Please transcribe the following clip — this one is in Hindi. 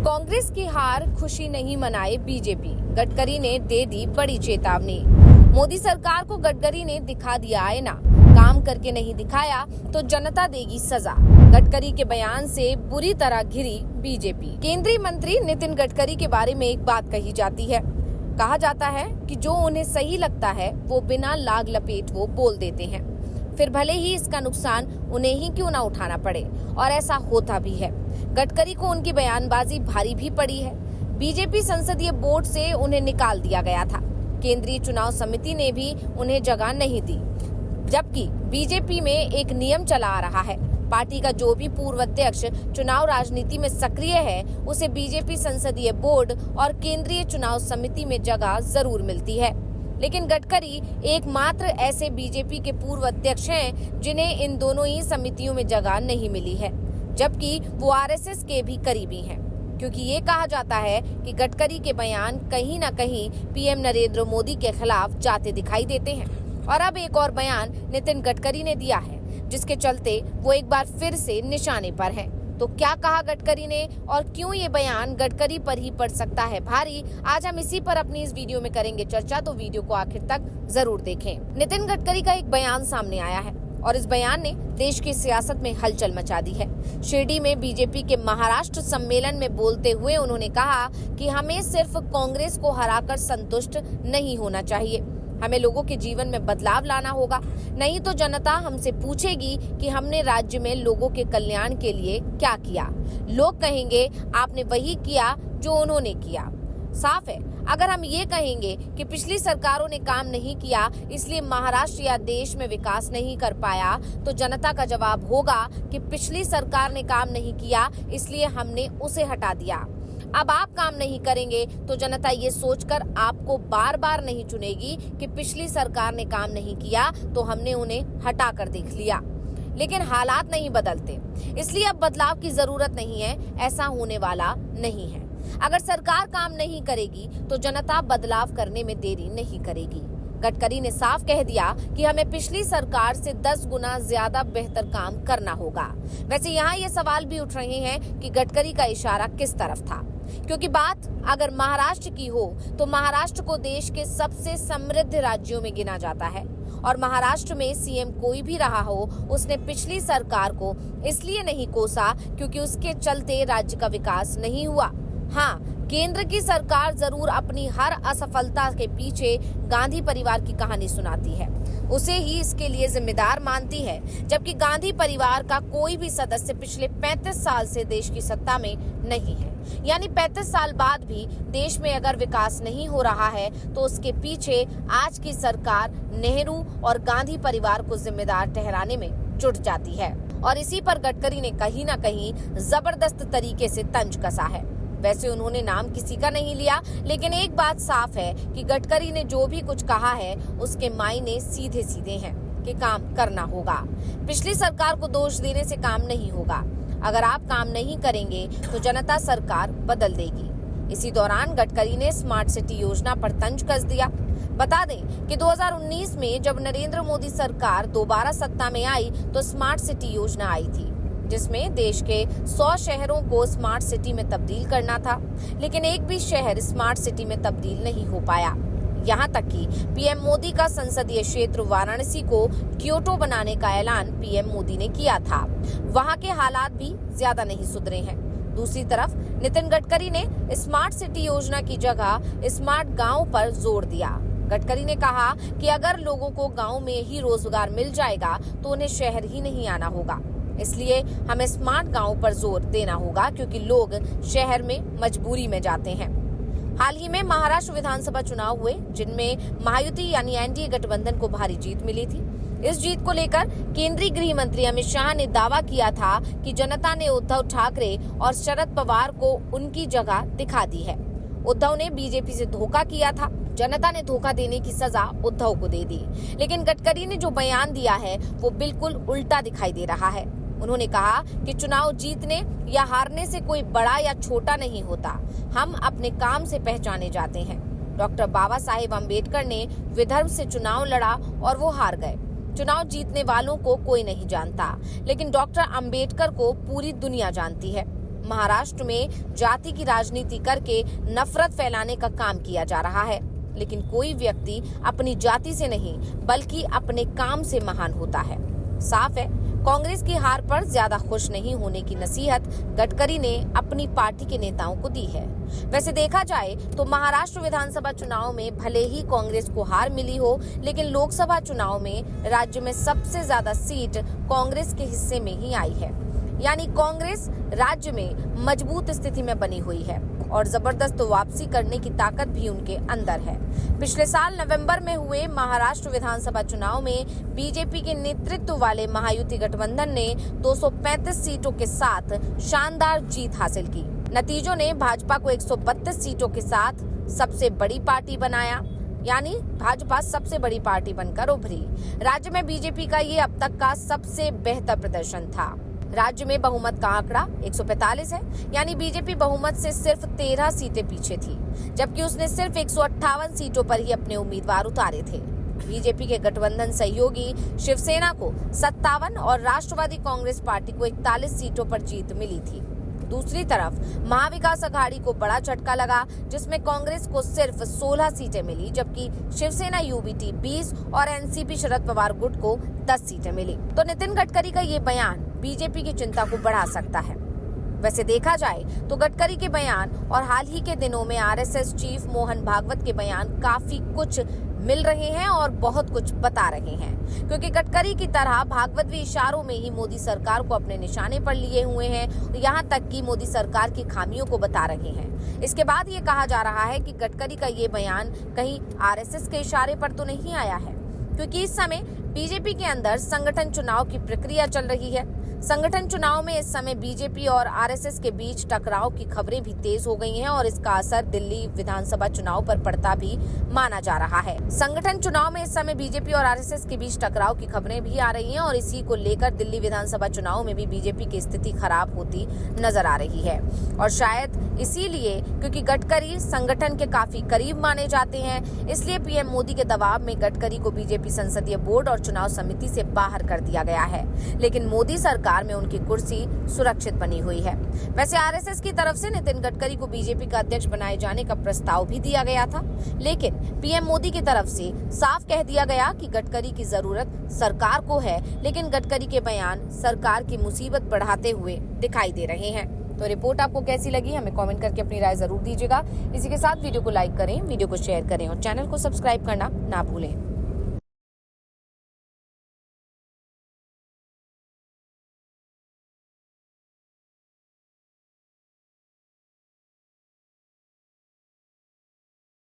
कांग्रेस की हार खुशी नहीं मनाए बीजेपी, गडकरी ने दे दी बड़ी चेतावनी। मोदी सरकार को गडकरी ने दिखा दिया आईना, काम करके नहीं दिखाया तो जनता देगी सजा। गडकरी के बयान से बुरी तरह घिरी बीजेपी। केंद्रीय मंत्री नितिन गडकरी के बारे में एक बात कही जाती है, कहा जाता है कि जो उन्हें सही लगता है वो बिना लाग लपेट वो बोल देते हैं, फिर भले ही इसका नुकसान उन्हें ही क्यों ना उठाना पड़े, और ऐसा होता भी है। गडकरी को उनकी बयानबाजी भारी भी पड़ी है। बीजेपी संसदीय बोर्ड से उन्हें निकाल दिया गया था। केंद्रीय चुनाव समिति ने भी उन्हें जगह नहीं दी, जबकि बीजेपी में एक नियम चला आ रहा है, पार्टी का जो भी पूर्व अध्यक्ष चुनाव राजनीति में सक्रिय है उसे बीजेपी संसदीय बोर्ड और केंद्रीय चुनाव समिति में जगह जरूर मिलती है। लेकिन गडकरी एकमात्र ऐसे बीजेपी के पूर्व अध्यक्ष हैं जिन्हें इन दोनों ही समितियों में जगह नहीं मिली है, जबकि वो आरएसएस के भी करीबी हैं, क्योंकि ये कहा जाता है कि गडकरी के बयान कहीं न कहीं पीएम नरेंद्र मोदी के खिलाफ जाते दिखाई देते हैं। और अब एक और बयान नितिन गडकरी ने दिया है, जिसके चलते वो एक बार फिर से निशाने पर हैं। तो क्या कहा गडकरी ने और क्यों ये बयान गडकरी पर ही पड़ सकता है भारी, आज हम इसी पर अपनी इस वीडियो में करेंगे चर्चा, तो वीडियो को आखिर तक जरूर देखें। नितिन गडकरी का एक बयान सामने आया है और इस बयान ने देश की सियासत में हलचल मचा दी है। शिरडी में बीजेपी के महाराष्ट्र सम्मेलन में बोलते हुए उन्होंने कहा कि हमें सिर्फ कांग्रेस को हराकर संतुष्ट नहीं होना चाहिए, हमें लोगों के जीवन में बदलाव लाना होगा, नहीं तो जनता हमसे पूछेगी कि हमने राज्य में लोगों के कल्याण के लिए क्या किया। लोग कहेंगे आपने वही किया जो उन्होंने किया। साफ है, अगर हम ये कहेंगे कि पिछली सरकारों ने काम नहीं किया इसलिए महाराष्ट्र या देश में विकास नहीं कर पाया, तो जनता का जवाब होगा कि पिछली सरकार ने काम नहीं किया इसलिए हमने उसे हटा दिया। अब आप काम नहीं करेंगे तो जनता ये सोचकर आपको बार बार नहीं चुनेगी कि पिछली सरकार ने काम नहीं किया तो हमने उन्हें हटा कर देख लिया। लेकिन हालात नहीं बदलते, इसलिए अब बदलाव की जरूरत नहीं है, ऐसा होने वाला नहीं है। अगर सरकार काम नहीं करेगी तो जनता बदलाव करने में देरी नहीं करेगी। गडकरी ने साफ कह दिया कि हमें पिछली सरकार से 10 गुना ज्यादा बेहतर काम करना होगा। वैसे यहाँ ये सवाल भी उठ रहे हैं कि गडकरी का इशारा किस तरफ था, क्योंकि बात अगर महाराष्ट्र की हो तो महाराष्ट्र को देश के सबसे समृद्ध राज्यों में गिना जाता है, और महाराष्ट्र में सीएम कोई भी रहा हो उसने पिछली सरकार को इसलिए नहीं कोसा क्योंकि उसके चलते राज्य का विकास नहीं हुआ। हाँ, केंद्र की सरकार जरूर अपनी हर असफलता के पीछे गांधी परिवार की कहानी सुनाती है, उसे ही इसके लिए जिम्मेदार मानती है, जबकि गांधी परिवार का कोई भी सदस्य पिछले 35 साल से देश की सत्ता में नहीं है। यानी 35 साल बाद भी देश में अगर विकास नहीं हो रहा है तो उसके पीछे आज की सरकार नेहरू और गांधी परिवार को जिम्मेदार ठहराने में जुट जाती है। और इसी पर गडकरी ने कहीं ना कहीं जबरदस्त तरीके से तंज कसा है। वैसे उन्होंने नाम किसी का नहीं लिया, लेकिन एक बात साफ है कि गडकरी ने जो भी कुछ कहा है उसके मायने सीधे सीधे हैं कि काम करना होगा। पिछली सरकार को दोष देने से काम नहीं होगा, अगर आप काम नहीं करेंगे तो जनता सरकार बदल देगी। इसी दौरान गडकरी ने स्मार्ट सिटी योजना पर तंज कस दिया। बता दें कि 2019 में जब नरेंद्र मोदी सरकार दोबारा सत्ता में आई तो स्मार्ट सिटी योजना आई थी, जिसमें देश के 100 शहरों को स्मार्ट सिटी में तब्दील करना था, लेकिन एक भी शहर स्मार्ट सिटी में तब्दील नहीं हो पाया। यहाँ तक कि पीएम मोदी का संसदीय क्षेत्र वाराणसी को क्योटो बनाने का ऐलान पीएम मोदी ने किया था। वहाँ के हालात भी ज्यादा नहीं सुधरे हैं। दूसरी तरफ नितिन गडकरी ने स्मार्ट सिटी योजना की जगह स्मार्ट गांव पर जोर दिया। गडकरी ने कहा कि अगर लोगों को गांव में ही रोजगार मिल जाएगा तो उन्हें शहर ही नहीं आना होगा, इसलिए हमें स्मार्ट गांव पर जोर देना होगा, क्योंकि लोग शहर में मजबूरी में जाते हैं। हाल ही में महाराष्ट्र विधानसभा चुनाव हुए, जिनमें महायुति यानी एनडीए गठबंधन को भारी जीत मिली थी। इस जीत को लेकर केंद्रीय गृह मंत्री अमित शाह ने दावा किया था कि जनता ने उद्धव ठाकरे और शरद पवार को उनकी जगह दिखा दी है। उद्धव ने बीजेपी से धोखा किया था, जनता ने धोखा देने की सजा उद्धव को दे दी। लेकिन गडकरी ने जो बयान दिया है वो बिल्कुल उल्टा दिखाई दे रहा है। उन्होंने कहा कि चुनाव जीतने या हारने से कोई बड़ा या छोटा नहीं होता, हम अपने काम से पहचाने जाते हैं। डॉक्टर बाबा साहेब अम्बेडकर ने विदर्भ से चुनाव लड़ा और वो हार गए। चुनाव जीतने वालों को कोई नहीं जानता, लेकिन डॉक्टर अम्बेडकर को पूरी दुनिया जानती है। महाराष्ट्र में जाति की राजनीति करके नफरत फैलाने का काम किया जा रहा है, लेकिन कोई व्यक्ति अपनी जाति से नहीं बल्कि अपने काम से महान होता है। साफ है, कांग्रेस की हार पर ज्यादा खुश नहीं होने की नसीहत गडकरी ने अपनी पार्टी के नेताओं को दी है। वैसे देखा जाए तो महाराष्ट्र विधानसभा चुनाव में भले ही कांग्रेस को हार मिली हो, लेकिन लोकसभा चुनाव में राज्य में सबसे ज्यादा सीट कांग्रेस के हिस्से में ही आई है। यानी कांग्रेस राज्य में मजबूत स्थिति में बनी हुई है और जबरदस्त वापसी करने की ताकत भी उनके अंदर है। पिछले साल नवंबर में हुए महाराष्ट्र विधानसभा चुनाव में बीजेपी के नेतृत्व वाले महायुति गठबंधन ने 235 सीटों के साथ शानदार जीत हासिल की। नतीजों ने भाजपा को 132 सीटों के साथ सबसे बड़ी पार्टी बनाया, यानी भाजपा सबसे बड़ी पार्टी बनकर उभरी। राज्य में बीजेपी का ये अब तक का सबसे बेहतर प्रदर्शन था। राज्य में बहुमत का आंकड़ा 145 है, यानी बीजेपी बहुमत से सिर्फ 13 सीटें पीछे थी, जबकि उसने सिर्फ 158 सीटों पर ही अपने उम्मीदवार उतारे थे। बीजेपी के गठबंधन सहयोगी शिवसेना को 57 और राष्ट्रवादी कांग्रेस पार्टी को 41 सीटों पर जीत मिली थी। दूसरी तरफ महाविकास अघाड़ी को बड़ा झटका लगा, जिसमें कांग्रेस को सिर्फ 16 सीटें मिली, जबकि शिवसेना यूबीटी 20 और एनसीपी शरद पवार गुट को 10 सीटें मिली। तो नितिन गडकरी का ये बयान बीजेपी की चिंता को बढ़ा सकता है। वैसे देखा जाए तो गडकरी के बयान और हाल ही के दिनों में आरएसएस चीफ मोहन भागवत के बयान काफी कुछ मिल रहे हैं और बहुत कुछ बता रहे हैं, क्योंकि गडकरी की तरह भागवत भी इशारों में ही मोदी सरकार को अपने निशाने पर लिए हुए हैं, यहाँ तक कि मोदी सरकार की खामियों को बता रहे हैं। इसके बाद ये कहा जा रहा है कि गडकरी का ये बयान कहीं आरएसएस के इशारे पर तो नहीं आया है, क्योंकि इस समय बीजेपी के अंदर संगठन चुनाव की प्रक्रिया चल रही है। संगठन चुनाव में इस समय बीजेपी और आरएसएस के बीच टकराव की खबरें भी तेज हो गई हैं और इसका असर दिल्ली विधानसभा चुनाव पर पड़ता भी माना जा रहा है। संगठन चुनाव में इस समय बीजेपी और आरएसएस के बीच टकराव की खबरें भी आ रही हैं और इसी को लेकर दिल्ली विधानसभा चुनाव में भी बीजेपी की स्थिति खराब होती नजर आ रही है। और शायद इसीलिए, क्योंकि गडकरी संगठन के काफी करीब माने जाते हैं, इसलिए पीएम मोदी के दबाव में गडकरी को बीजेपी संसदीय बोर्ड और चुनाव समिति से बाहर कर दिया गया है, लेकिन मोदी सरकार में उनकी कुर्सी सुरक्षित बनी हुई है। वैसे आरएसएस की तरफ से नितिन गडकरी को बीजेपी का अध्यक्ष बनाए जाने का प्रस्ताव भी दिया गया था, लेकिन पीएम मोदी की तरफ से साफ कह दिया गया कि गडकरी की जरूरत सरकार को है, लेकिन गडकरी के बयान सरकार की मुसीबत बढ़ाते हुए दिखाई दे रहे हैं। तो रिपोर्ट आपको कैसी लगी, हमें कमेंट करके अपनी राय जरूर दीजिएगा। इसी के साथ वीडियो को लाइक करें, वीडियो को शेयर करें और चैनल को सब्सक्राइब करना ना भूलें।